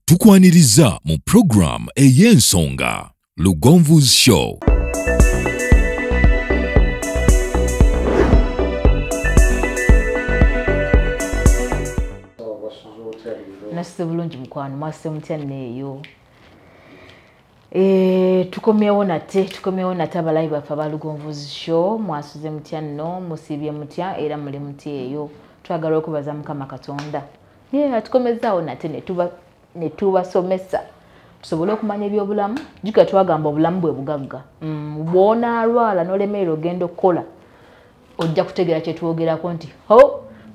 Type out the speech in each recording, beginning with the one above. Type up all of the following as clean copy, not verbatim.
Tukwaniriza mu program ey'ensonga Lugonvu's Show. Nasize bulungi mukwano mwase mutya neeyo. Tukomyewo nate abalayi baffe aba Lugonvu's Show mwasuze mutya nno musibye mutya era muli mutya eyo. Twagala okubaza Mukama Katonda. Atukomezaawo nate ne tubasomesa tusobole okumanya ebyobulamu. Jika twagamba obulamu bwe bugagga. Bw'ona alwala n'olemererwa ogenda okukola ojja kutegeera kye twogerako nti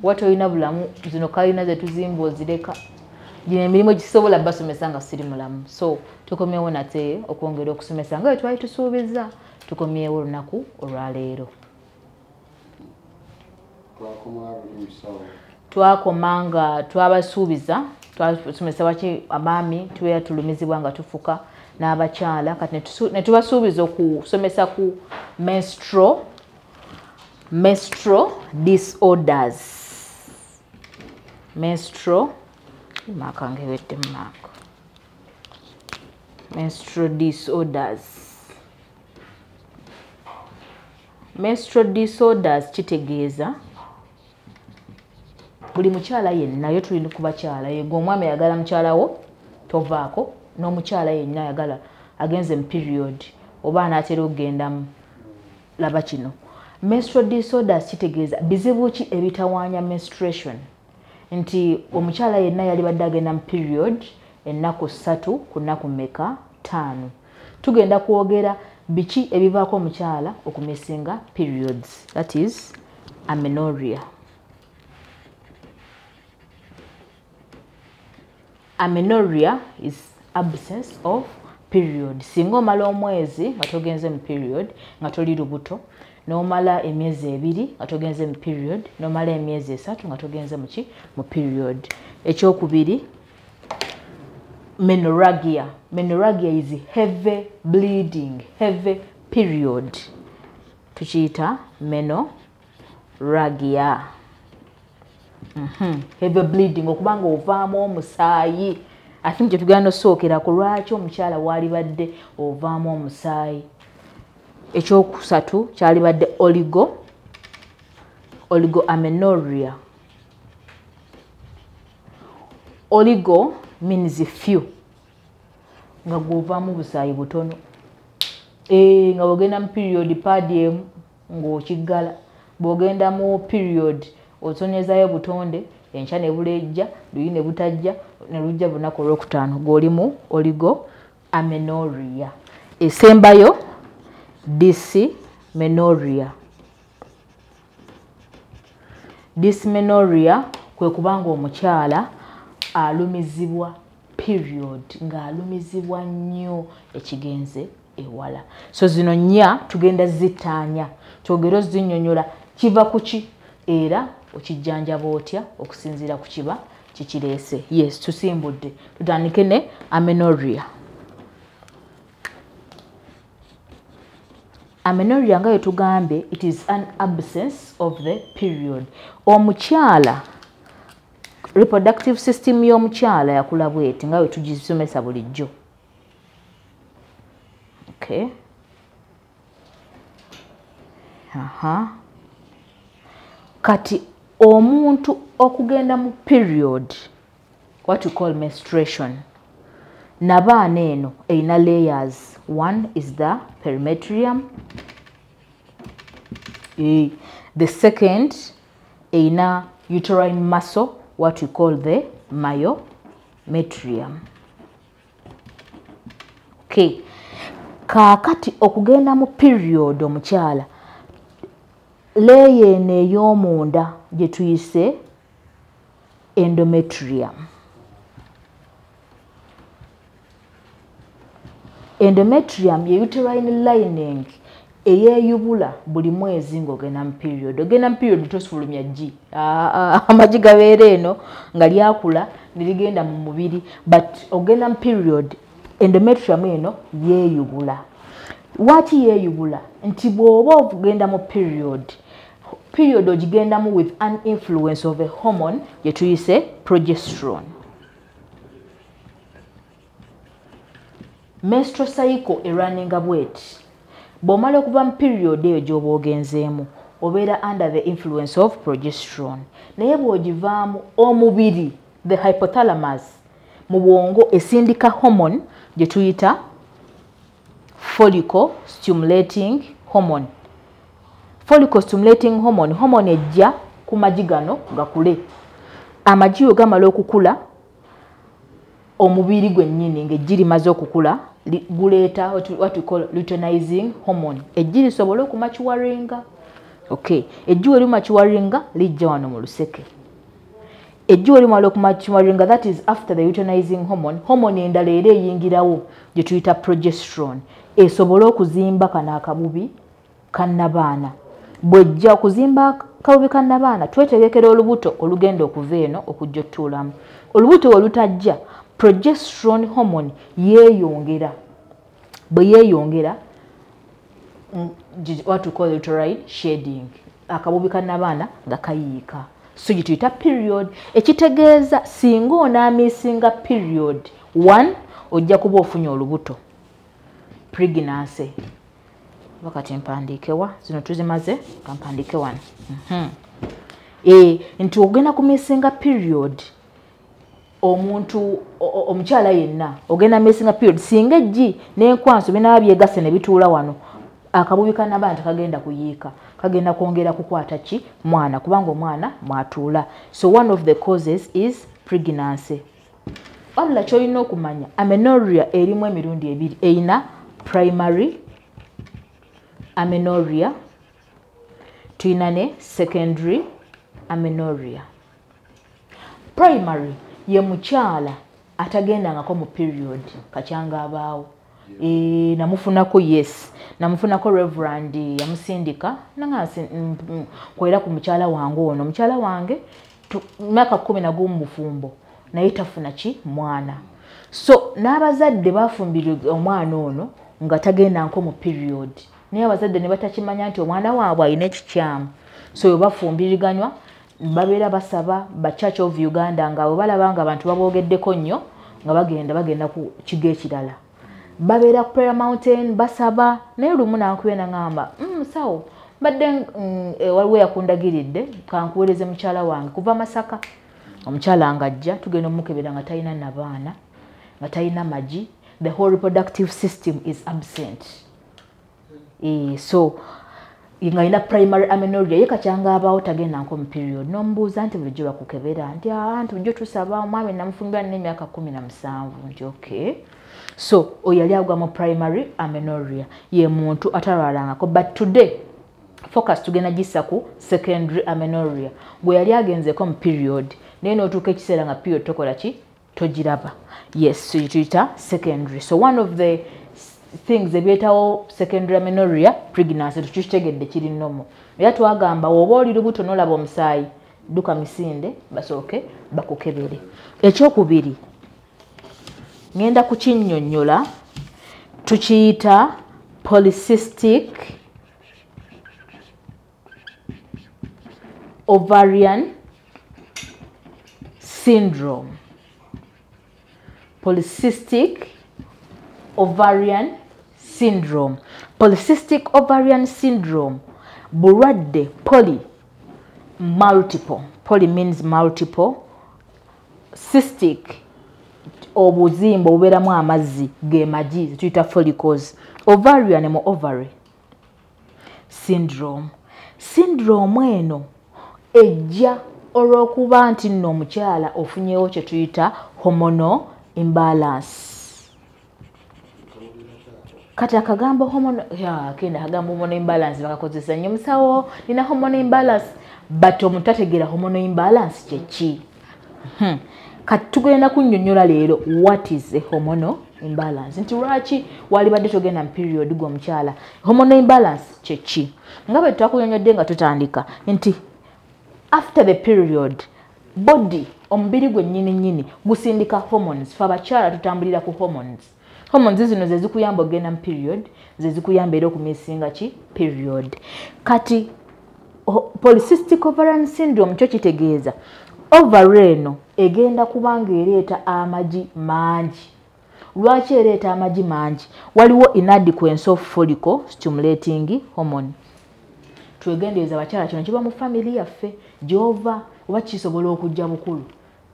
wati olina bulamu zino kalina ze tuzimba ozireka. Gino emirimu egisobola basomesa nga siri mulamu. So tukomyewo nate okwongera okusomesa nga twali tusuubiza. Tukomyewo olunaku olwaleero. Twakomanga twabasuubiza twasomesa baki abaami tubeera tulumizibwa nga tufuka n'abakyala kati ne tubasuubiza okusomesa ku menstrual disorders. Menstrual disorders. Menstrual disorders kitegeeza buli mukyala yenna yo tulina ku bakyala yego omwami ayagala mukyalawo tovaako n'omukyala yenna ayagala agenze mu period oba anaatera okugendamu laba kino. Menstrual disorders kitegeeza bizibu ki ebitawaanya menstruation nti omukyala yenna yali badde agenda mu period ennaku 3 ku nnaku mmeka 5. Tugenda kwogera biki ebivaako omukyala okumesinga periods, that is amenorrhea. Amenorrhea is absence of period. Singa omala omwezi nga togenze mu period nga toli lubuto, n'omala emyezi 2 nga togenze mu period, n'omala emyezi 3 nga togenze mu period. Ekyokubiri, menorrhagia. Menorrhagia is heavy bleeding, heavy period. Tukiyita menorrhagia. Heavy bleeding okubanga ovaamu omusaayi. I think tugenda osookera ku lwaki omukyala wali badde ovaamu omusaayi. Ekyokusatu kyali badde oligoamenorrhea. Oligo means few. Nga govaamu busaayi butono. Nga bwogenda mu period paadi emu ng'okiggala. Bwogenda mu period osonyezayo butonde enkya ne bulejja luyi ne butajja ne lujja bunaku olwokutaano ng'oli mu oligoamenorrhea. Esembayo dysmenorrhea. Dysmenorrhea kwe kubanga omukyala alumizibwa period ng'alumizibwa nnyo ekigenze ewala. So zino nnya tugenda zitaanya twogera ozinnyonnyola kiva ku ki era okijjanjaba otya okusinziira ku kiba kikireese. Yes, tusimbudde tutandike ne amenorrhea. Amenorrhea nga tugambe, it is an absence of the period. Omukyala reproductive system y'omukyala yakula bweti nga tugisomesa bulijjo. Okay. Kati omuntu okugenda mu period, what we call menstruation, nabaana eno erina layers. One is the perimetrium. The second erina uterine muscle, what we call the myometrium. Okay. Kakati okugenda mu period omukyala layer eno ey'omunda gye tuyise endometrium. Endometrium ye uterine lining eyeyubula buli mwezi ng'ogenda mu period. Ogenda mu period tosufulumya ggi. Amagi gabeera eno nga lyakula ne ligenda mu mubiri. But ogenda mu period endometrium eno yeeyubula. Waki yeeyubula? Nti bw'oba ogenda mu period ogigendamu with an influence of a hormone gye tuyise progesterone. menstrual cycle running bwet bw'omala okuva mu period eyo gy'oba ogenzeemu obeera under the influence of progesterone naye bw'ogivaamu omubiri the hypothalamus mu bwongo esindika hormone gye tuyita follicle stimulating hormone. Follicle stimulating hormone, hormone ejja ku magi gano gakule. Amagi yo gamala okukula omubiri gwennyini ng'eggi limaze okukula guleeta what we call luteinizing hormone. Eggi lisobola okumachiwaringa. Okay, eggi we limachiwaringa lijja wano mu luseke. Eggi we limala okumachiwaringa, that is after the luteinizing hormone. Hormone endala era eyingirawo gye tuyita progesterone. Esobola okuzimba kana akabubi kannabaana. Bwejja okuzimba akabubi kannabaana twetegekera olubuto olugenda okuva eno okujja otuulamu. Olubuto we lutajja progesterone hormone yeeyongera. Bwe yeeyongera what we call uterine shedding. Akabubi kannabaana nga kayiika. So gye tuyita period. Ekitegeeza singa onaamisinga period 1 ojja kuba ofunye olubuto. Pregnancy. Wakati mpandiikewa zino tuzimaze kampandiike wano. Nti ogenda kumisinga period omuntu omukyala yenna ogenda misinga period singa eggi n'enkwanso binaba byegase ne bituula wano akabubi kannabaana tekagenda kuyiika kagenda kwongera kukwata ki mwana kubanga omwana mwatuula. So one of the causes is pregnancy. Wabula kyolina okumanya amenorrhea erimu emirundi ebiri. Eyina primary amenorrhea tuyina ne secondary amenorrhea. Primary ye mukyala atagendangako mu period kakyanga abaawo. Namufunako yes namufunako reverend yamusindika nangasi kwera ku mukyala wange ono mukyala wange myaka 11 mu bufumbo naye tafuna ki mwana. So n'abazadde bafumbirwa omwana ono nga tagenda nko mu period. Naye abazadde ne batakimanya nti omwana waabwe alina ekikyamu. So bafumbiriganywa babeera basaba ba Church of Uganda nga bwe balaba nga abantu baboogeddeko nnyo nga bagenda ku kigo ekirala. Babeera ku Prayer Mountain basaba naye lumu nankubena ngamba musawo badde waliwo yakundagiridde kankuweereze mukyala wange kuva Masaka. Omukyala ng'ajja tugenda omukebera nga talina nabaana nga talina magi. The whole reproductive system is absent. So nga ina primary amenorrhea ye kakyanga abaawo tagenda nko mu period. N'omubuuza nti bulijjo bakukebera nti nti bulijjo tusaba omwami namufumbira n'emyaka 17 nti okay. So oyali agwa mu primary amenorrhea ye muntu atalwalangako. But today focus tugenda gissa ku secondary amenorrhea gwe yali agenzeko mu period naye n'otuuka ekiseera nga period tokola ki togiraba. Yes, so tuyita secondary. So one of the things ebyetawo secondary amenorrhea pregnancy tukitegedde kiri nnomo. Era twagamba oba oli lubuto n'olaba omusaayi duka misinde basooke bakukebere. Ekyokubiri ngenda kukinnyonnyola tukiyita polycystic ovarian syndrome. Polycystic ovarian syndrome. Polycystic ovarian syndrome bulwadde poly multiple. Poly means multiple. Cystic obuzimba obubeeramu amazzi ge magi tuyita follicles. Ovarian mu ovary. Syndrome. Syndrome eno ejja olw'okuba nti nno omukyala ofunyewo kye tuyita hormonal imbalance. Kati akagambo hormonal imbalance bakakozesa nnyo musawo nina hormonal imbalance but omuntu ategeera hormonal imbalance kye ki. Kati tugenda kunnyonnyola leero what is a hormonal imbalance. Nti lwaki wali badde togenda mu period gw'omukyala. Hormonal imbalance kye ki? Nga bwe twakunnyonnyodde nga tutandika nti after the period body omubiri gwe nnyini gusindika hormones. Fe abakyala tutambulira ku hormones. Hormones zino ze zikuyamba ogenda mu period, ze zikuyamba era okumisinga ki period. Kati polycystic ovarian syndrome kyo kitegeeza ovary eno egenda kubanga ereeta amagi mangi. lwaki ereeta amagi mangi waliwo inadequacy of follicle stimulating hormone twegendereza bakyala kino kiba mu family yaffe gyova oba kisobola okujja bukulu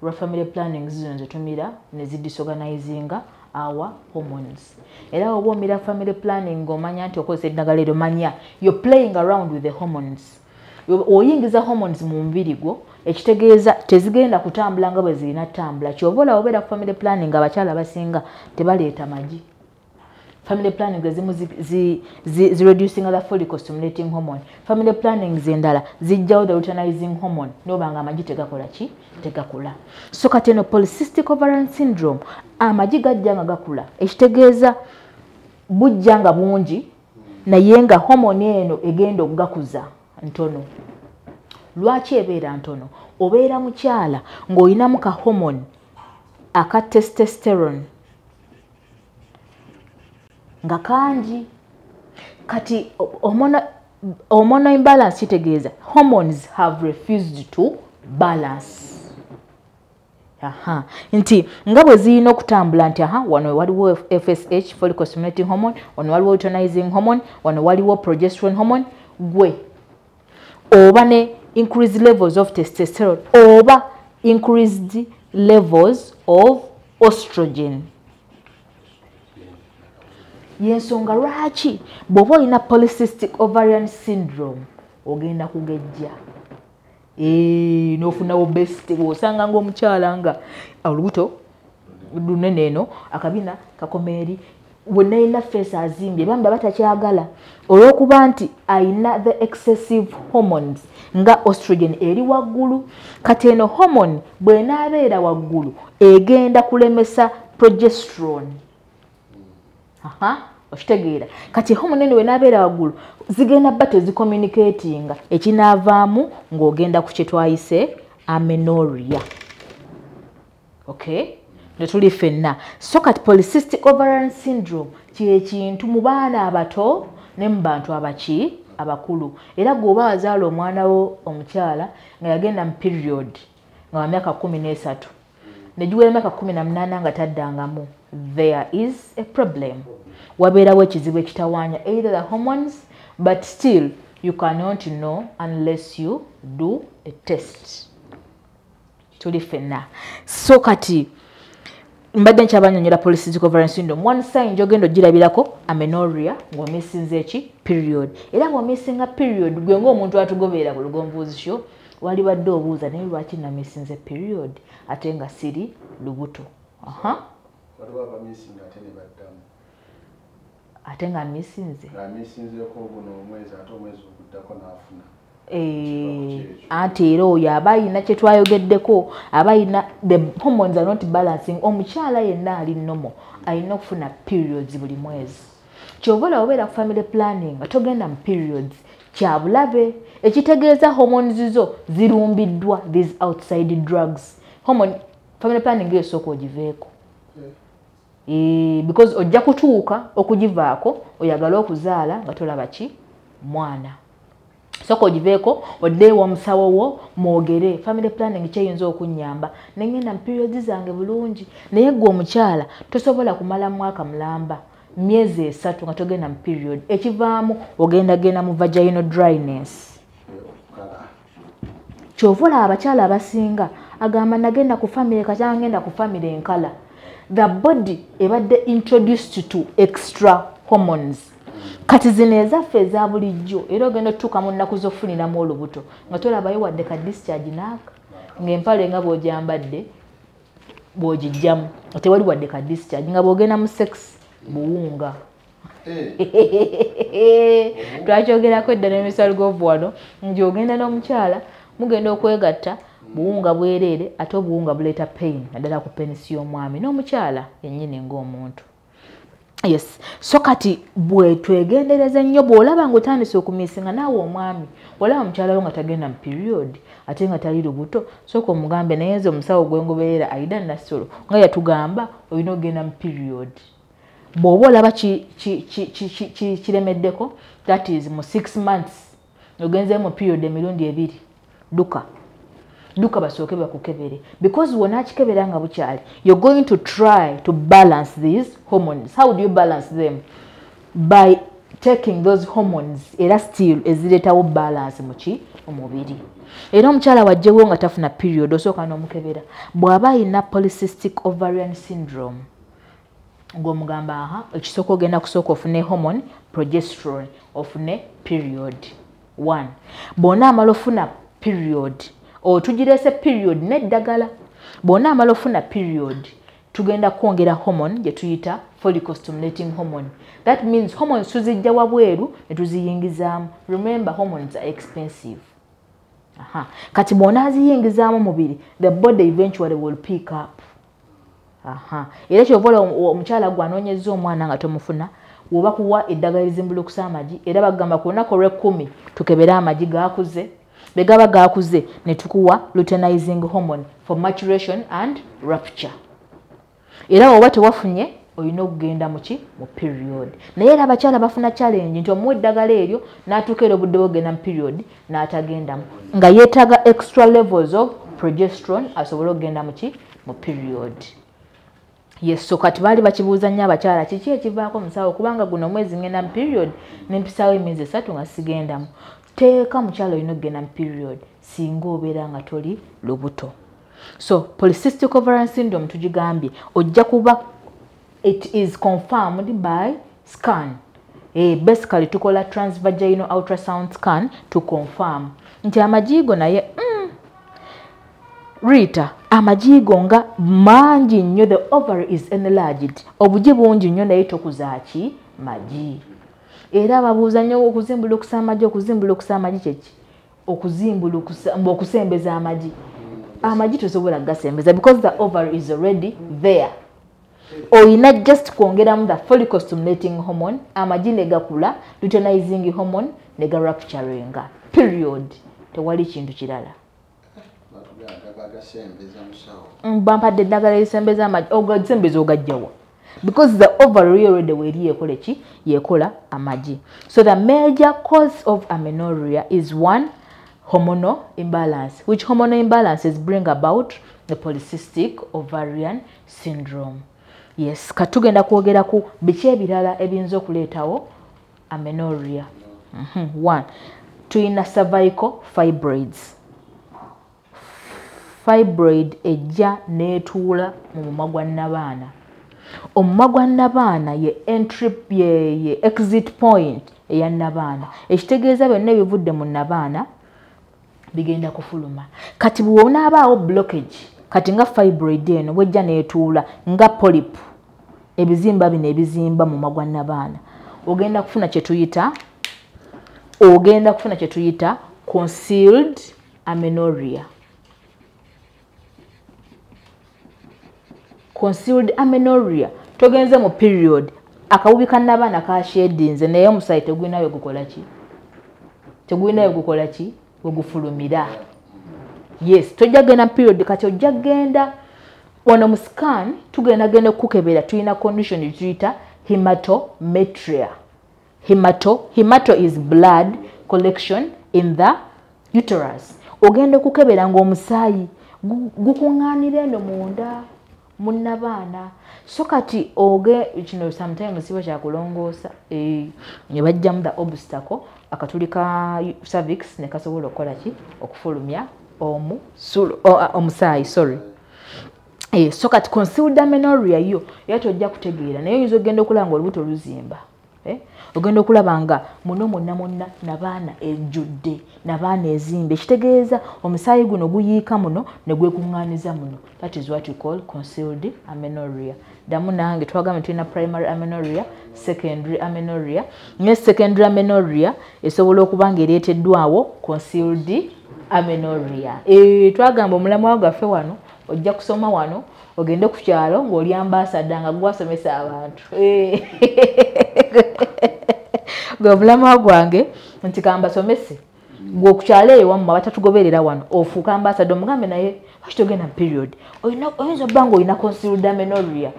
lwa family planning zino zetumira ne zidisorganizinga our hormones era oba omira family planning omanya nti okozesa eddagala eryo manya you're playing around with the hormones oyingiza hormones mu mubiri gwo ekitegeeza tezigenda kutambula nga bwe zirina ttambula kyova olaba obeera ku family planning abakyala abasinga tebaleeta magi family planning ezimu reducing the follicle stimulating hormone family planning endala zijjawo the luteinizing hormone nobanga amagi tegakola ki tegakula so kati eno polycystic ovarian syndrome amagi gajja nga gakula ekitegeeza bujja nga bungi naye nga hormone eno egenda okugakuza ntono lwaki ebeera ntono obeera mukyala ng'olinamu ka hormone aka testosterone nga kangi kati hormonal imbalance kitegeeza hormones have refused to balance nti nga bwe zirina okutambula nti wano waliwo FSH follicle stimulating hormone wano waliwo luteinizing hormone wano waliwo progesterone hormone gwe oba ne increased levels of testosterone oba increased levels of estrogen yensonga lwaki bw'oba olina polycystic ovarian syndrome ogenda kugejja n'ofuna obesity bw'osanga ng'omukyala nga olubuto lunene eno akabina kakomeeri wonna alina face azimbye bamba batakyagala olw'okuba nti ayina the excessive hormones nga estrogen eri waggulu kati eno hormone bw'enaabeera waggulu egenda kulemesa progesterone okitegeera kati hormone eno bw'enaabeera waggulu zigenda bba tezicommunicatinga ekinaavaamu ng'ogenda ku kye twayise amenorrhea okay netuli ffenna so kati polycystic ovarian syndrome kyekintu mu baana abato ne mu bantu abakulu era gwoba wazaala omwana wo omukyala nga yagenda mu period nga wa myaka 13 ne giwera myaka 18 nga taddangamu there is a problem wabeerawo ekizibu ekitawaanya either the hormones but still you cannot know unless you do a test tuli ffenna so kati mbadde nkyabanyonyola polycystic ovarian syndrome one sign gyogenda ogirabirako amenorrhea ng'omisinza eki period era ng'omisinga period gwe ng'omuntu atugoberera ku Lugonvuzi Show wali badde obuuza naye lwaki namisinze period ate nga siri lubuto ate nga misinze anti era oyo aba ayina kye twayogeddeko aba ayina the hormones are not balancing omukyala yenna ali nomo alina okufuna periods buli mwezi kyova obeera ku family planning nga togenda mu periods kyabulabe ekitegeeza hormones zo zirumbiddwa these outside drugs hormone family planning esooka ogiveeko because ojja kutuuka okugivaako oyagala okuzaala nga tolaba ki mwana soko ogiveeko oddeewo omusawo wo mwogere family planning kyeyinza okunnyamba nengenda mu periods zange bulungi naye gwe omukyala tosobola kumala mwaka mulamba myezi 3 nga togenda mu period ekivaamu ogenda mu vaginal dryness kyovola abakyala abasinga agamba nagenda ku family kakyanga ngenda ku family enkala the body ebadde introduced to extra hormones kati zino ezaffe eza bulijjo era ogenda otuuka mu nnaku z'ofuniramu olubuto nga tolabayo wadde ka discharge naaka ng'empale nga bw'ogyambadde bw'ogijjamu tewali wadde ka discharge nga bw'ogenda mu sex buwunga twakyogerako edda n'emisal g'ovu wano nti ogenda n'omukyala mugenda okwegatta buwunga bwereere ate obuwunga buleeta pain naddala ku penisi y'omwami n'omukyala yennyini ng'omuntu yes so kati bwe twegendereza nnyo bw'olaba ng'otandise okumiisinga naawe omwami olaba omukyala wo nga tagenda mu period ate nga tali lubuto sooka omugambe naye nze omusawo gwengoberera Aida Nassolo nga yatugamba olina okugenda mu period bw'oba olaba kiremeddeko that is mu 6 months ogenzeemu mu period emirundi 2 duka duka basooke bakukebere, because wonakikebera nga bukyali, you're going to try to balance these hormones. How do you balance them? By taking those hormones era still eziretawo balance muki omubiri. Era omukyala wajjewo nga tafuna period osooka n'omukebera bw'aba alina polycystic ovarian syndrome ng'omugamba aha ekisooka ogenda kusooka ofune hormone progesterone ofune period 1. Bw'ona amala ofuna period otugirese period n'eddagala. Bw'ona amala ofuna period tugenda kwongera hormone gye tuyita follicle stimulating hormone. That means hormones tuzijja wabweru ne tuziyingizaamu. Remember, hormones are expensive. Kati bw'ona aziyingizaamu mubiri, the body eventually will pick up. Era kyovola omukyala gwe anoonyezza omwana nga tomufuna woba kuwa eddagala lizimbulukusa amagi era bagamba ku lunaku olw'ekkumi tukebere amagi gaakuze. Bwe gaba gaakuze ne tukuwa luteinizing hormone for maturation and rupture. Era oba tewafunye olina okugenda muki mu period. Naye era abakyala bafuna challenge nti omuwa eddagala eryo n'atuuka era obudde bwogenda mu period n'atagendamu nga yeetaaga extra levels of progesterone asobole okugenda muki mu period. Yes, so kati baali bakibuuza nnyo abakyala kiki ekivaako musawo kubanga guno omwezi ngenda mu period n'empisaawo emyezi 3 nga sigendamu. Teeka mukyala olina okugenda mu period singa obeera nga toli lubuto. So polycystic ovarian syndrome tugigambye ojja kuba it is confirmed by scan. Basically tukola transvaginal ultrasound scan to confirm nti amajigo naye Rita amajigo nga mangi nnyo, the ovary is enlarged, obugi bungi nnyo naye tokuzaaki magi. Era babuuza nnyo okuzimbulukusa amagi. Okuzimbulukusa amagi kyeki okuzimbulukusa okusembeza amagi. Amagi tosobola gasembeza because the ovary is already there. Oyina just kwongeramu the follicle stimulating hormone, amagi ne gakula, luteinizing hormone ne ga rupturinga. Period. Tewali kintu kirala. Bampadde eddagala erisembeza amagi ogasembeza ogajjawa. Because the ovary already weri yekola ki yekola amagi. So the major cause of amenorrhea is 1, hormonal imbalance, which hormonal imbalances bring about the polycystic ovarian syndrome. Yes, katugenda kwogera ku biki ebirala ebiyinza okuleetawo amenorrhea. 1. Tuyina cervical fibroids. Fibroid ejja neetuula mu mumwa gwa nnabaana. Omumwa gwa nnabaana ye entry ye exit point eya nnabaana. Ekitegeeza byonna ebivudde mu nnabaana bigenda kufuluma. Kati bw'onaabaawo blockage kati nga fibroid eno bwejja neetuula nga polyp ebizimba bino ebizimba mu mumwa gwa nnabaana ogenda kufuna kye tuyita concealed amenorrhea. Concealed amenorrhea togenze mu period akawubi ka nnabaana ka shedinze naye omusaayi tegulinayo gukola ki? Tegulinayo gukola ki? Ogufulumira. Yes, tojja genda period kati ojja genda wano mu scan tugenda genda kukebera tulina condition tuyita hematometria. Hemato is blood collection in the uterus. Ogenda kukebera ng'omusaayi gukungaanira eno munda munnabaana. So kati kino sometimes siba kyakulongoosa ne bajjamu the obstacle akatuli ka cervix ne kasobola okukola ki okufulumya omusaayi. So kati concealed amenorrhea yo era tojja kutegeera naye oyinza okugenda okulaba olubuto luzimba. Ogenda okulaba nga muno mwonna nabaana ejjudde, nabaana ezimbe. Ekitegeeza omusaayi guno guyiika muno ne gwekuŋŋaaniza muno. That is what we call concealed amenorrhea. Ddamu nange twagamba tulina primary amenorrhea, secondary amenorrhea. Ne secondary amenorrhea esobola okuba nga ereeteddwawo concealed amenorrhea. Twagamba omulamwa gwaffe wano ojja kusoma wano ogende ku kyalo ng'oli ambassador nga gwasomesa abantu. Gwe omulamwa gwange nti kambasomese gwe okukyalo eyo wamma batatugoberera wano ofuuka ambassador omugambe naye wakitogenda mu period oyinza obba nga olina concealed amenorrhea.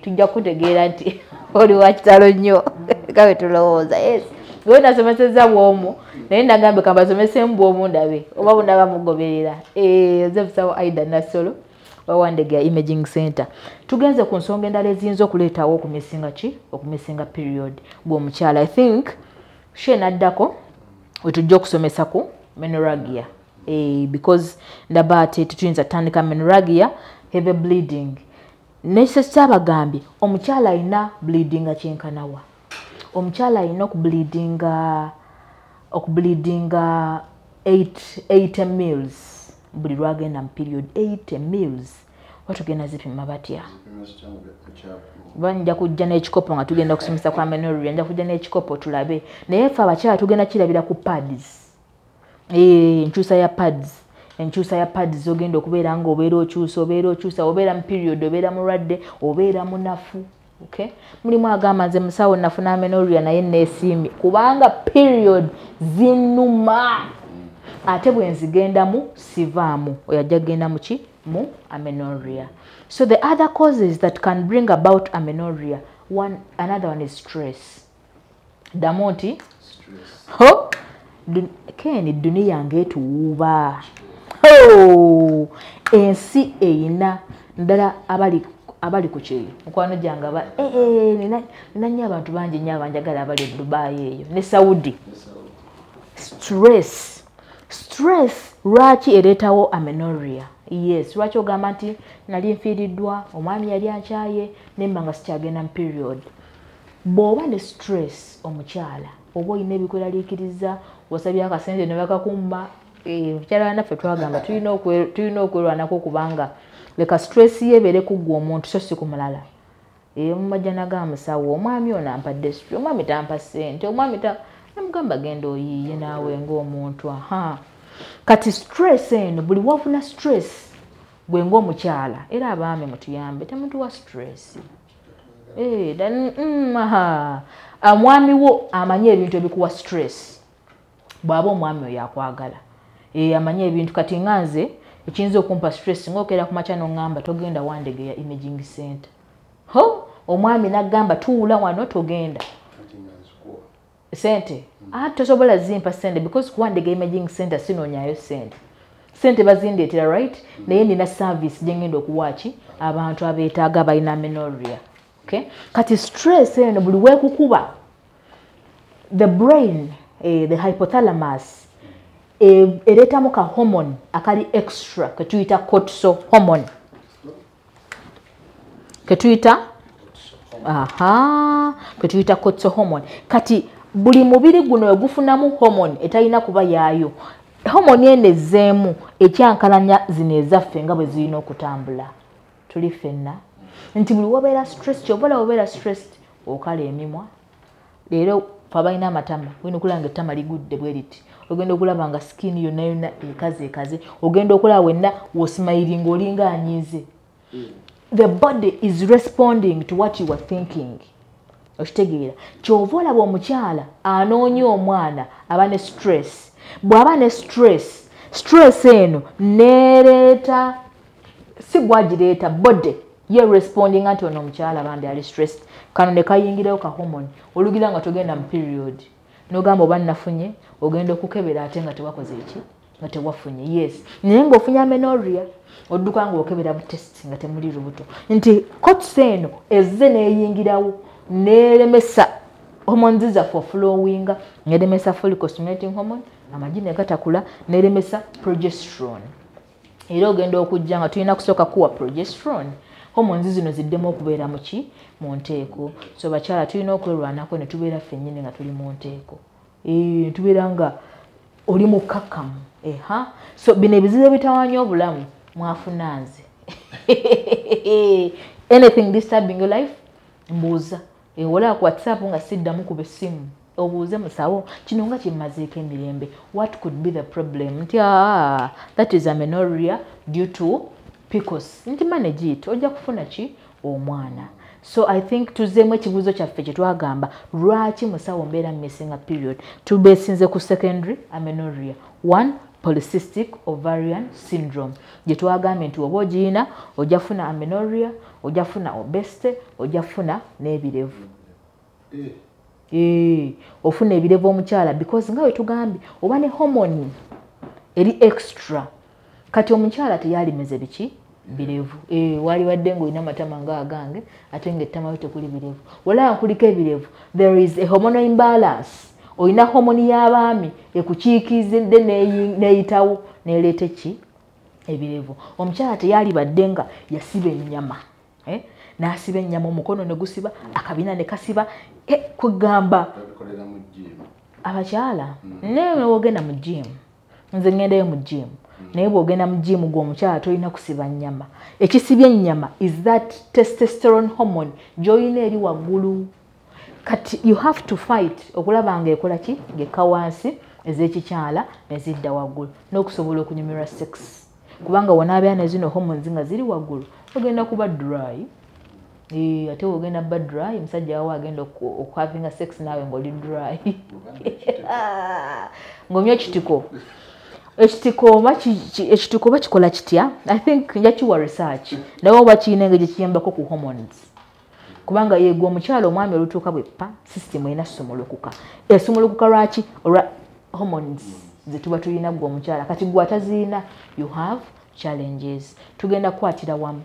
Tujja kutegeera nti oli wa kitalo nnyo nga bwe tulowooza. Yes, gwe nasomeseza bwomu naye nagambe kambasomese mbwomu ndabe oba bundaba mugoberera ozebusawo Aida Nasolo Wawandege Imaging Center. Tugenze ku nsonga endala eziyinza okuleetawo okumisinga period gw'omukyala. I think she naddako wetujja okusomesa ku menorrhagia because ndaba ate tetuyinza tandika menorrhagia heavy bleeding nekisa kyabagambye omukyala alina bleedinga kyenkanawa omukyala alina okubleedinga 8 mils buli lwagenda mu period 8 mils watugenda zipima batya banja kujja n'ekikopo nga tugenda kusomesa kwa menorrhagia nja kujja n'ekikopo tulabe naye ffe abakyala tugenda kirabira ku pads enkyusa ya pads ogenda okubeera nga obeera okyusa obeera mu period obeera mulwadde obeera munafu okay mulimu agamba nze musawo nafuna menorrhagia naye neesiimye kubanga period zinuma ate bwe nzigendamu sivaamu oyajja kugenda mu ki mu amenorrhea. So the other causes that can bring about amenorrhea, another one is stress. Damoti stress. Ho keni dunia ngetuuba ensi eina ndala abali ku kyeyo mukwano gyange aba nina nnyo abantu bangi nnyo abanjagala abali Dubai eyo ne Saudi. Stress lwaki ereetawo amenorrhea? Yes, lwaki ogamba nti nali nfiiriddwa omwami yali ankyaye nemba nga sikyagenda mu period. Bw'oba ne stress omukyala oba olina ebikwelaliikiriza wasabye akasente ne bakakumba mukyala wanaffe twagamba tulina okwerwanako kubanga leka stress yebeere kuggwa omuntu so si ku mulala. Mumajja nagamba musawo omwami ono ampadde stress omwami tampa ssente omwami namugamba genda oyiiye naawe ng'omuntu kati stress eno buli wafuna stress gwe ng'omukyala era abaami mutuyambe temutuwa stress omwami wo amanye ebintu ebikuwa stress bw'aba omwami oyo akwagala amanye ebintu kati nganze ekiyinza okumpa stress ng'okeera ku makya n'oŋŋamba togenda Wandege ya Imaging Center omwami n'agamba tuwula wano togenda sente tosobola zimpa sente because Wandege Imaging Center sinoonyayo sente bazindeetera right naye nina service gyengenda okuwaaki abantu abeetaaga balina amenorrhea. Okay? Kati stress eno buli weekukuba the brain the hypothalamus ereetamu ka hormone akali extra ketuyita cortisol hormone ketuyita cortisol hormone. Kati buli mubiri guno egufunamu hormone etalina kuba yaayo hormone ene ezzeemu ekyankalanya zino ezaffe nga bwe zirina okutambula tuli ffenna nti buli wabeera stress kyobola wabeera stressed okala emimwa leero abalina amatama olina okulaba ettama ligudde bwe liti ogenda okulaba nga skin yonna ekaze ogenda okulaba wenna wosimayiringa olinga anyiize. The body is responding to what you are thinking. Okitegeera kyova olaba omukyala anoonya omwana aba ne stress bw'aba ne stress eno nereeta si gwagireeta body ye responding nti ono omukyala bambi ali stressed kano ne kayingirayo ka hormone olugira nga togenda mu period n'ogamba oba nafunye ogenda okukebera ate nga tewakoze eki nga tewafunye. Yes naye ng'ofunye amenorrhea odduka nga okebera butest nga temuli lubuto nti cortisol eno ezze neeyingirawo neremesa hormones zaffe flowing neremesa follicle stimulating hormone amagine gatakula neremesa progesterone era ogenda okujja nga tulina kusooka kuwa progesterone hormones zino ziddemu okubeera muki mu nteeko. So bakyala tulina okwerwanako ne tubeera ffennyini nga tuli mu nteeko tubeera nga oli mukakkamu so bino ebizibu bitawaanya obulamu mwafuna nze anything disturbing your life mbuuza wala ku WhatsApp nga siddamu ku bessimu obuuze musawo kino nga kimmazeeko emirembe what could be the problem nti that is amenorrhea due to PCOS nti manage it ojja kufuna ki omwana. So I think tuzeemu ekibuuzo kyaffe kye twagamba lwaki musawo mbeera mmissinga period tubeesinze ku secondary amenorrhea. 1 polycystic ovarian syndrome gye twagambye nti oba ogiyina ojja funa amenorrhea ojja funa obesity ojja funa n'ebirevu. ofuna ebirevu omukyala because nga wetugambye oba ne hormone eri extra kati omukyala teyalimeze biki birevu wali wadde ng'olina amatama ng'agange ate ng'ettama yo tekuli birevu wala kuliko ebirevu there is a hormonal imbalance olina hormone y'abaami ekukiikizidde n'eyitawo n'eleeta ki ebirevu omukyala teyalibadde nga yasiba ennyama n'asiba ennyama omukono ne gusiba akabina ne kasiba kugamba abakyala naye ogenda mu gym nze ngendayo mu gym naye bw'ogenda mu gym gw'omukyala tolina kusiba nnyama ekisibya ennyama is that testosterone hormone gy'olina eri waggulu kati you have to fight okulaba nga ekola ki ng'ekka wansi ez'ekikyala nezidda waggulu n'okusobola okunyumirwa sex kubanga wonaabeera ne zino hormones nga ziri waggulu ogenda kuba dry ate ogenda kuba dry omusajja wawe agenda okuhavinga sex naawe ng'oli dry ng'omya ekitiko ekitiko bakikola kitya I think njakiwa research naye oba kiina engeri gyekiyambako ku hormones kubanga yegwa omukyala omwami olutuuka bweppa system erina sumulukuka esumulukuka lwaki olwa hormones zetuba tulina gwe omukyala kati gwe ataziina you have challenges tugenda kukwatira wamu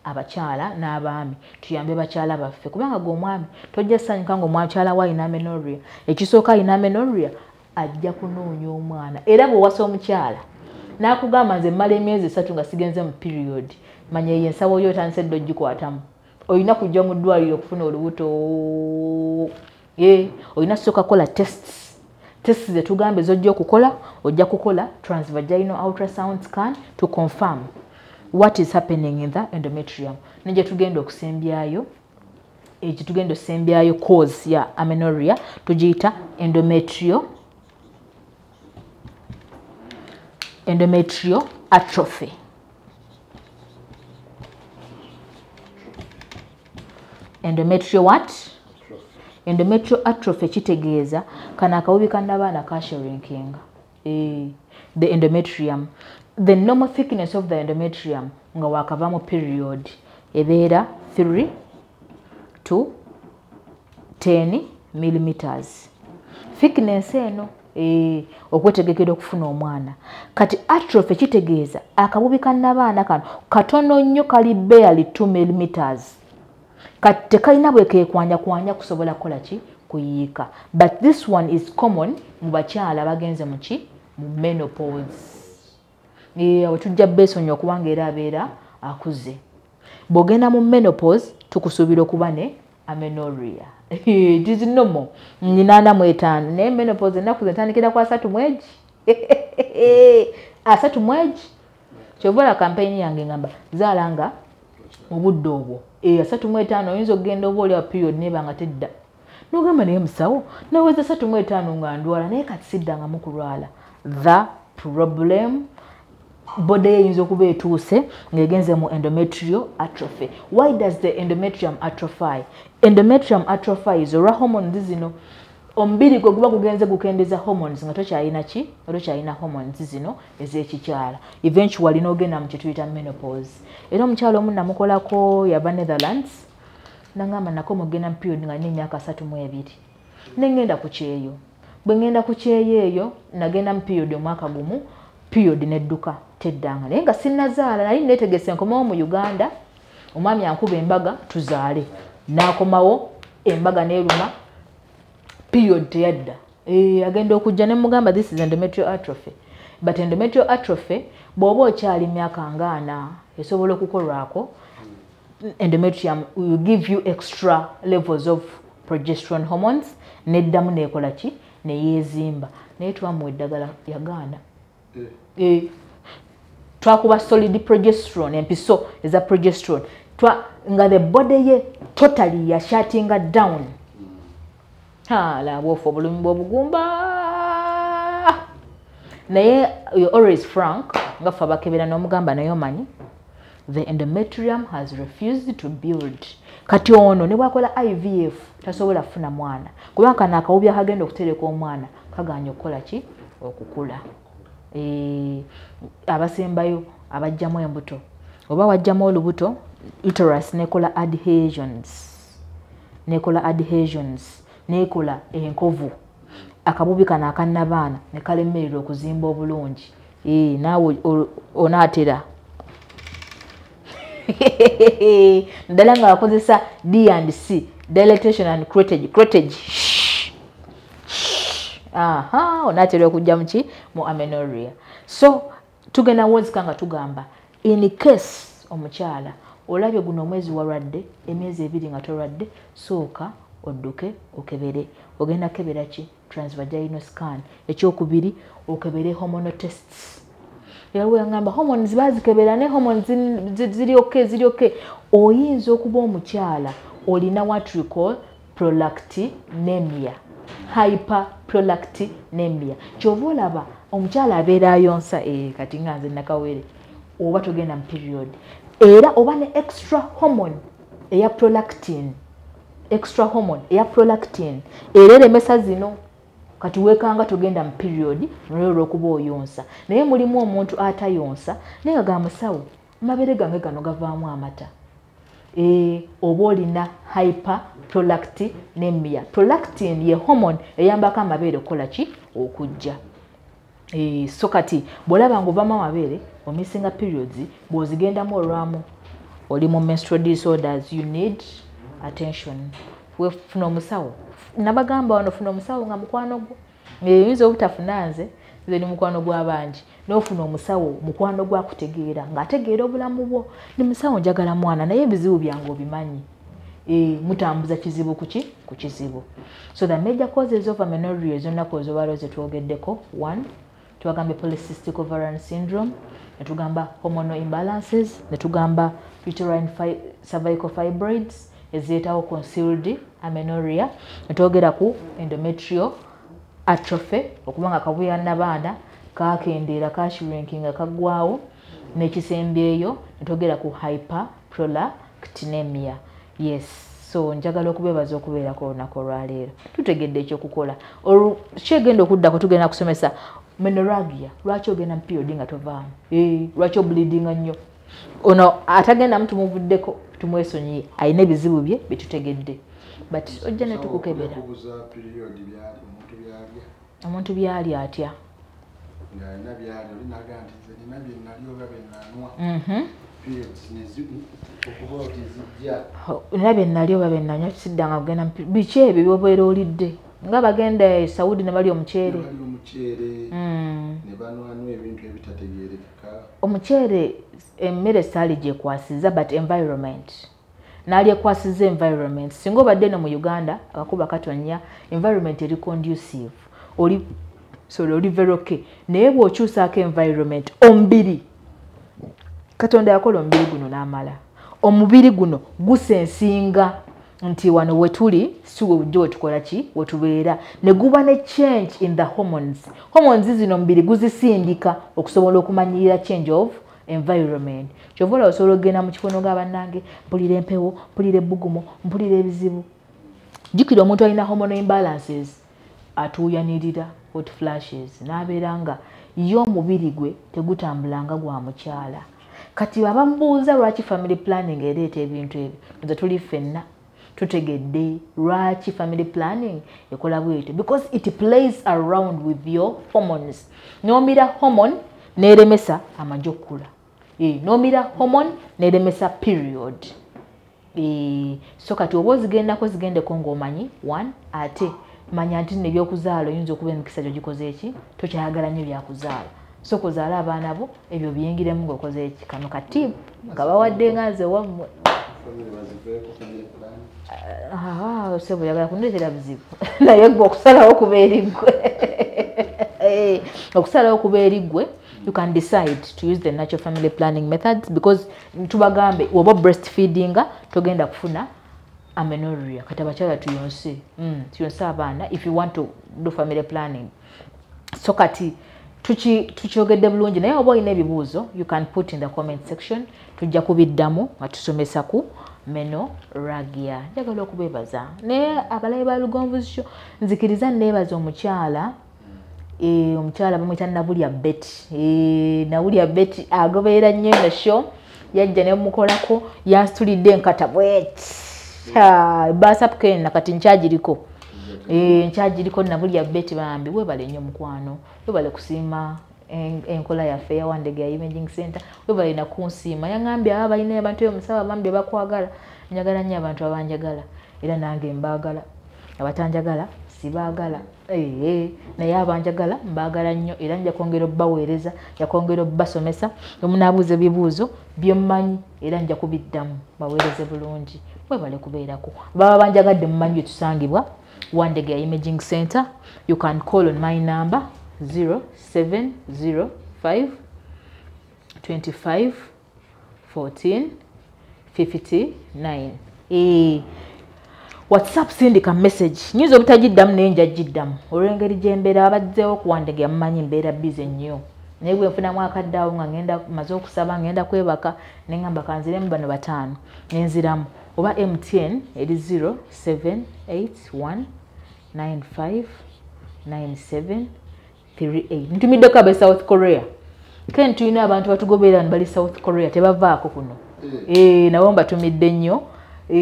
abakyala n'abaami tuyambe bakyala baffe kubanga gwe omwami tojja ssanyuka nga omukyala we alina amenorrhea ekisooka alina amenorrhea ajja kunoonya omwana era bw'owasa omukyala n'akugamba nze mmala emyezi 3 nga sigenze mu period manya eyo ensawo yo otandise dde ogikwatamu olina kujja mu ddwaliro okufuna olubuto olina ssooka kukola tests ze tugambe zojja okukola ojja kukola transvaginal ultrasound scan to confirm what is happening in the endometrium nije tugenda okusembyayo tugenda osembyayo cause ya amenorrhea tugiyita endometrial atrophy endometrial atrophy kitegeeza kana akawubi kannabaana kashrinkinga the endometrium the normal thickness of the endometrium nga wakavamu period ebeera 3 to 10 millimeters thickness eno okwetegekera okufuna omwana kati atrophy kitegeeza akabubi kannabaana kano katono nnyo kali barely 2 millimeters kati tekalina bwe kekwanya kusobola kukola ki kuyiika but this one is common mu bakyala bagenze mu ki mu menopause awo tujja beesonyiwa okubanga era abeera akuze bw'ogenda mu menopause tukusuubira okuba ne amenorrhea it is normal 45 naye menopause ennaku zentandikira ku 3 mwezi 3 mwezi kyovola kampeyini yange ngamba zaalanga mu budde obwo 35 oyinza okugenda oba oli period nebanga tedda n'ogamba naye musawo naweza 35 nga ndwala naye kati siddangamu kulwala the problem body eyinza okuba etuuse ng'egenze mu endometrial atrophy. Why does the endometrium atrophy? Endometrium atrophies olwa hormones zino omubiri gwe guba gugenze gukendeza hormones nga tokyalina ki tokyalina hormones zino ez'ekikyala eventually n'ogenda mu kituyita menopause. Era omukyala omu namukolako yava Netherlands nangamba nako mugenda mu period nga nina emyaka 32 nengenda ku kyeyo bwe ngenda ku kyeyo eyo nagenda mu period omwaka gumu period nedduka teddanga naye nga sinnazaala nali neetegese nkomawo mu Uganda omwami ankuba embaga tuzaale n'akomawo embaga neeruma period teyadda agenda okujja ne mugamba this is endometrial atrophy but endometrial atrophy bw'oba okyali myaka ngana esobola okukolwako endometrium will give you extra levels of progesterone hormones neddamu nekola ki neyeezimba naye twamuwa eddagala yagaana twakuba solid progesterone empiso eza progesterone nga the body ye totally ya shutting down laba ofa obulumi bw'obugumba naye you always frank nga ffe abakebera n'omugamba naye omanyi the endometrium has refused to build kati ono ne bwakola IVF tasobola kufuna mwana kubanga kana akawubi akagenda okutereka omwana kaganya okukola ki okukula abasembayo abajjamu embuto oba wajjamu olubuto uterus nekola adhesions nekola enkovu akabubi kana akannabaana ne kalemerera okuzimba obulungi naawe onaatera ddala nga bakozesa D&C dilatation and creatage onaatera okujja muki mu amenorrhea. So tugenda wozika nga tugamba in case omukyala olabye guno omwezi walwadde emyezi 2 nga tolwadde sooka odduke okebere. Ogenda kebera ki? Transvaginal scan. Ekyokubiri okebere hormonal tests. Yawe ngamba hormones bazikebera ne hormones ziri okay. Oyinza okuba omukyala olina what we call prolactinemia, hyperprolactinemia. Kyova olaba omukyala abeera ayonsa kati nga nze nakawere oba togenda mu period era oba ne extra hormone eya prolactin era eremesa zino kati weekanga togenda mu period nolwo okuba oyonsa naye mulimu omuntu atayonsa naye ga musawo amabere gange gano gavaamu amata oba olina hyperprolactinemia. Prolactin ye hormone eyambako amabere okukola ki? Okujja. So kati bwolaba nga ovaamu amabere omisinga periods bw'ozigendamu olwamu oli mu menstrual disorders, you need attention. Wefuna omusawo nabagamba wano funa omusawo nga mukwano gwo oyinza obutafuna nze ni mukwano gw'abangi n'ofuna omusawo mukwano gwakutegeera ng'ategeera obulamu bwo ni musawo njagala mwana naye ebizibu byange obimanyi mutambuza kizibu ku kizibu. So the major causes of amenorrhea zonnaku ezobalo zetwogeddeko. 1 tuwagambe polycystic ovarian syndrome, netugamba hormonal imbalances, netugamba uterine cervical fibroids ezetawo concealed amenorrhea, netwogera ku endometrial atrophy okubanga kabuya nabaana kakendeera kashrinkinga kagwawo, n'ekisembyeyo netwogera ku hyperprolactinemia. Yes, so njagala okubebaza okubeerako olunaku olwaleero tutegedde ekyokukola kyegenda okuddako tugenda kusomesa menorrhagia. Lwaki ogenda mu period nga tovaamu? Lwaki obleedinga nnyo? Ono atagenda mu tumuvuddeko tumwesonyiye ayina ebizibu bye byetutegedde but ojja ne tukukebera. Omuntu byali atya? Nabye nali oba bennanywa siddanga kugenda biki ebyo byobeera olidde nga bagenda Saudi ne bali omuceere omuceere emmere saali gyekwasiza but environment naali ekwasiza environment. Singa obadde no mu Uganda akakuba katonya environment eri conducive oli very okay naye bw'okyusaako environment omubiri Katonda yakola omubiri guno n'amala omubiri guno gusensinga nti wano wetuli siwe bujjo wetukola ki wetubeera ne guba ne change in the hormones zino omubiri guzisindika okusobola okumanyirira change of environment. Kyovola osobola okugenda mu kifuno g'abannange mpulira empewo mpulira ebbugumo mpulira ebizibu. Jjukira omuntu alina hormonal imbalances atuuyanirira hot flashes n'abeera nga ye omubiri gwe tegutambulanga gwa mukyala. Kati bamubuuza lwaki family planning ereeta ebintu ebyo nze tuli ffenna tutegedde lwaki family planning ekola bwetyo because it plays around with your hormones. N'omira hormone n'eremesa amagye okukula. N'omira hormone n'eremesa period. So kati oba ozigendako zigendeko ng'omanyi 1 ate manya nti n'ebyokuzaala oyinza okuba emikisa gyo gikoze eki tokyayagala nnyo byakuzaala so kuzaala abaana bo ebyo biyingiremu ng'okoze eki kano katiimu nga bawadde nga nze wammwe sebo yagala kundeetera buzibu naye gwe okusalawo kuba eriggwe okusalawo kuba eriggwe. You can decide to use the natural family planning methods because tubagambe woba breastfeeding togenda kufuna amenorrhea kati abakyala tuyonse abaana if you want to do family planning. So kati tukyogedde bulungi naye oba olina ebibuuzo you can put in the comment section tujja kubiddamu nga tusomesa ku menorrhagia. Njagala okubeebaza naye abalabe ba Lugonvuzi Show nzikiriza neebaza omukyala omukyala bamwita Nabulya Betty. Nabulya Betty agoberera nnyo eno show yajja ne mukolako yansitulidde enkata bweti baasapuke nakati nkyagiriko nkyagiriko nabulya beti bambi webale nnyo mukwano webale kusiima enkola yaffe ya Wandege Imaging Center webale na kunsiima yaŋambye balina abantu omusaba bambi bakwagala njagala nnyo abantu abanjagala era nange mbaagala abatanjagala sibaagala naye abanjagala mbaagala nnyo era nja kwongera obbaweereza nja kwongera obbasomesa omunaabuuza ebibuuzo byemmanyi era nja kubiddamu baweereze bulungi webale kubeerako baba banjagadde mumanyi tusangibwa Wandege Imaging Center. You can call on my number 0705 25 14 59. WhatsApp sindika message nyuzo butajiddamu nenja jiddamu olw'engeri gyembeera abazzeewo ku Wandege amanyi mbeera busy nnyo naye bwe nfunamu akaddawo nga ngenda maze okusaba ngenda kwebaka ne ngamba kanziremu bano bataano nenziramu oba MTN eri 0781 95 97 38 ntumiddeko abe South Korea ken tulina abantu batugoberera bali South Korea tebavaako kuno nabo mbatumidde nnyo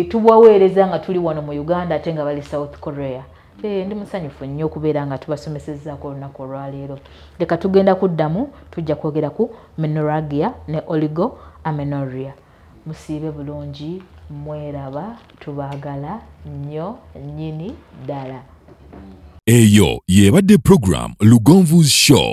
tubaweereza nga tuli wano mu Uganda ate nga bali South Korea ndi musanyufu nnyo okubeera nga tubasomesezzaako olunaku olwaleero leka tugenda kuddamu tujja kwogera ku menorrhagia ne oligoamenorrhea musiibe bulungi mweraba tubaagala nnyo nnyini ddala eyo yebadde program Lugonvu's Show.